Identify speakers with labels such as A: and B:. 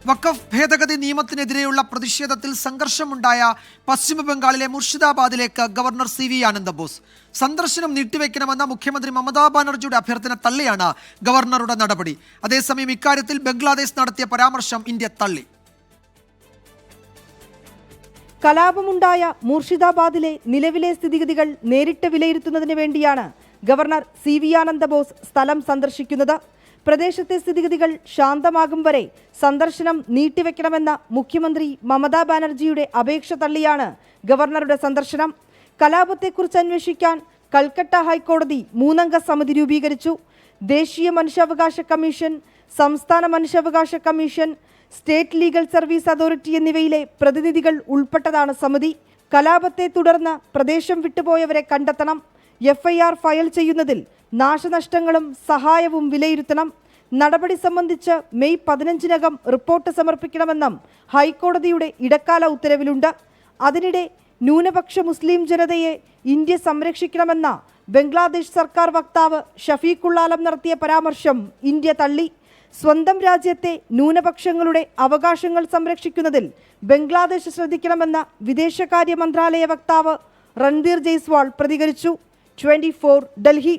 A: വഖഫ് ഭേദഗതി നിയമത്തിനെതിരെയുള്ള പ്രതിഷേധത്തിൽ സംഘർഷമുണ്ടായ പശ്ചിമ ബംഗാളിലെ മുർഷിദാബാദിലേക്ക് ഗവർണർ CV ആനന്ദ ബോസ് സന്ദർശനം നീട്ടിവെക്കണമെന്ന മുഖ്യമന്ത്രി മമതാ ബാനർജിയുടെ അഭ്യർത്ഥന തള്ളിയാണ് ഗവർണറുടെ നടപടി. അതേസമയം ഇക്കാര്യത്തിൽ ബംഗ്ലാദേശ് നടത്തിയ പരാമർശം ഇന്ത്യ തള്ളി.
B: കലാപമുണ്ടായ മുർഷിദാബാദിലെ നിലവിലെ സ്ഥിതിഗതികൾ നേരിട്ട് വിലയിരുത്തുന്നതിന് വേണ്ടിയാണ് ഗവർണർ CV ആനന്ദ ബോസ് സ്ഥലം സന്ദർശിക്കുന്നത്. പ്രദേശത്തെ സ്ഥിതിഗതികൾ ശാന്തമാകും വരെ സന്ദർശനം നീട്ടിവെക്കണമെന്ന മുഖ്യമന്ത്രി മമതാ ബാനർജിയുടെ അപേക്ഷ തള്ളിയാണ് ഗവർണറുടെ സന്ദർശനം. കലാപത്തെക്കുറിച്ച് അന്വേഷിക്കാൻ കൽക്കട്ട ഹൈക്കോടതി 3-അംഗ സമിതി രൂപീകരിച്ചു. ദേശീയ മനുഷ്യാവകാശ കമ്മീഷൻ, സംസ്ഥാന മനുഷ്യാവകാശ commission, state legal service authority എന്നിവയിലെ പ്രതിനിധികൾ ഉൾപ്പെട്ടതാണ് സമിതി. കലാപത്തെ തുടർന്ന് പ്രദേശം വിട്ടുപോയവരെ കണ്ടെത്തണം. FIR ഫയൽ ചെയ്യുന്നതിൽ നാശനഷ്ടങ്ങളും സഹായവും വിലയിരുത്തണം. നടപടി സംബന്ധിച്ച് മെയ് 15-നകം റിപ്പോർട്ട് സമർപ്പിക്കണമെന്നും ഹൈക്കോടതിയുടെ ഇടക്കാല ഉത്തരവിലുണ്ട്. അതിനിടെ ന്യൂനപക്ഷ മുസ്ലിം ജനതയെ ഇന്ത്യ സംരക്ഷിക്കണമെന്ന ബംഗ്ലാദേശ് സർക്കാർ വക്താവ് ഷഫീഖുൽ ആലം നടത്തിയ പരാമർശം ഇന്ത്യ തള്ളി. സ്വന്തം രാജ്യത്തെ ന്യൂനപക്ഷങ്ങളുടെ അവകാശങ്ങൾ സംരക്ഷിക്കുന്നതിൽ ബംഗ്ലാദേശ് ശ്രദ്ധിക്കണമെന്ന വിദേശകാര്യ മന്ത്രാലയ വക്താവ് രൺധീർ ജയ്സ്വാൾ പ്രതികരിച്ചു. 24 ഡൽഹി.